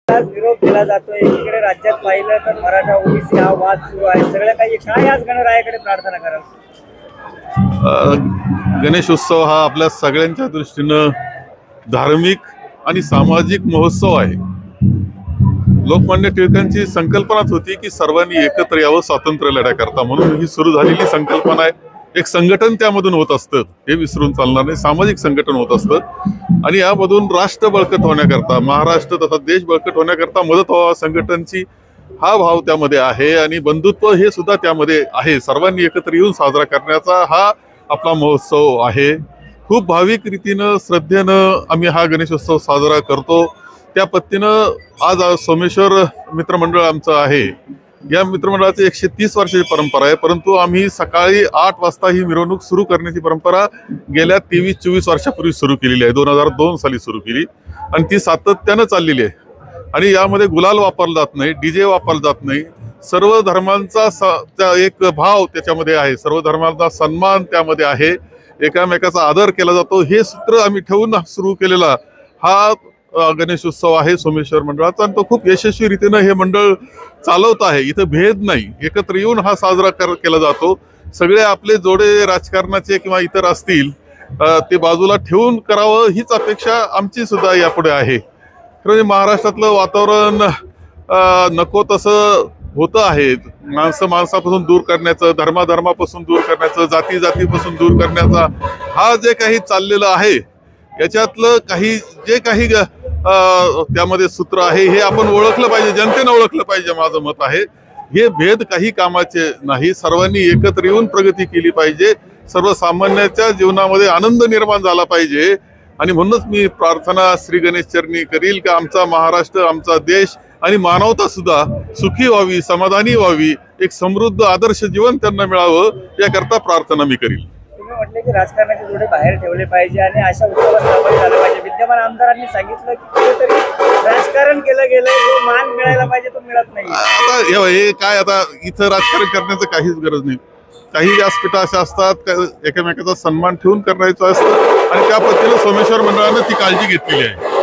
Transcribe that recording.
आज विरोध केला जातोय. एकीकडे राज्यात पाहिलं तर मराठा ओबीसी हा वाद सुरू आहे. सगळं काही काय आज गणरायाकडे प्रार्थना कराल? गणेश उत्सव हा आपल्या सगळ्यांच्या दृष्टीनं धार्मिक आणि सामाजिक महोत्सव आहे. लोकमान्य टिळकांची संकल्पनाच होती की सर्वांनी एकत्र यावं स्वातंत्र्य लढ्याकरता, म्हणून ही सुरू झालेली संकल्पना आहे. एक संघटन त्यामधून होत असतं, हे विसरून चालणार नाही. सामाजिक संघटन होत असतं आणि यामधून राष्ट्र बळकट होण्याकरता, महाराष्ट्र तथा देश बळकट होण्याकरता मदत व्हावा संघटनची, हा भाव त्यामध्ये आहे. आणि बंधुत्व हे सुद्धा त्यामध्ये आहे. सर्वांनी एकत्र येऊन साजरा करण्याचा हा आपला महोत्सव आहे. खूप भाविक रीतीनं श्रद्धेनं आम्ही हा गणेशोत्सव साजरा करतो. त्या पद्धतीनं आज सोमेश्वर मित्रमंडळ आमचं आहे. या मित्रमंडळाची 130 वर्षाची परंपरा आहे, परंतु आम्ही सकाळी 8 वाजता ही मिरवणूक सुरू करण्याची परंपरा गेल्या 23-24 वर्षापूर्वी सुरू केलेली आहे. 2002 साली सुरू केली आणि ती सातत्यानं चाललेली आहे. आणि यामध्ये गुलाल वापरला जात नाही, डीजे वापरला जात नाही. सर्व धर्मांचा एक भाव त्याच्यामध्ये आहे, सर्व धर्मांचा सन्मान त्यामध्ये आहे, एकामेकाचा आदर केला जातो. हे सूत्र आम्ही ठेवून सुरू केलेला हा गणेश उत्सव आहे सोमेश्वर मंडळाचा आणि तो खूप यशस्वी रीतीनं हे मंडळ चालवत आहे. इथं भेद नाही, एकत्र येऊन हा साजरा केला जातो. सगळे आपले जोडे राजकारणाचे किंवा इतर असतील ते बाजूला ठेवून करावं हीच अपेक्षा आमची सुद्धा यापुढे आहे. खरं महाराष्ट्रातलं वातावरण नको तसं होतं आहे. माणसं माणसापासून दूर करण्याचं, धर्माधर्मापासून दूर करण्याचं, जाती जातीपासून दूर करण्याचा हा जे काही चाललेलं आहे, याच्यातलं जे काही त्यामध्ये सूत्र आहे हे आपण ओळखलं पाहिजे, जनतेनं ओळखलं पाहिजे. माझं मत आहे हे भेद काही कामाचे नाही. सर्वांनी एकत्र येऊन प्रगती केली पाहिजे. सर्वसामान्याच्या जीवनामध्ये आनंद निर्माण झाला पाहिजे. आणि म्हणूनच मी प्रार्थना श्री गणेश चरणी करील की आमचा महाराष्ट्र, आमचा देश आणि मानवता सुद्धा सुखी व्हावी, समाधानी व्हावी, एक समृद्ध आदर्श जीवन त्यांना मिळावं याकरता प्रार्थना मी करील. तुम्ही म्हटले की राजकारणाचे जोडे बाहेर ठेवले पाहिजे आणि अशा उत्सवात सहभागी झालं पाहिजे. विद्यमान आमदारांनी सांगितलं की कुठेतरी राजकारण केलं गेलंय, जो मान मिळायला पाहिजे तो मिळत नाही. आता हे काय, आता इथं राजकारण करण्याचं काहीच गरज नाही. काही व्यासपीठं अशा असतात एकमेकाचा सन्मान ठेवून करायचं असतं आणि त्या पद्धतीने सोमेश्वर मंडळानं ती काळजी घेतलेली आहे.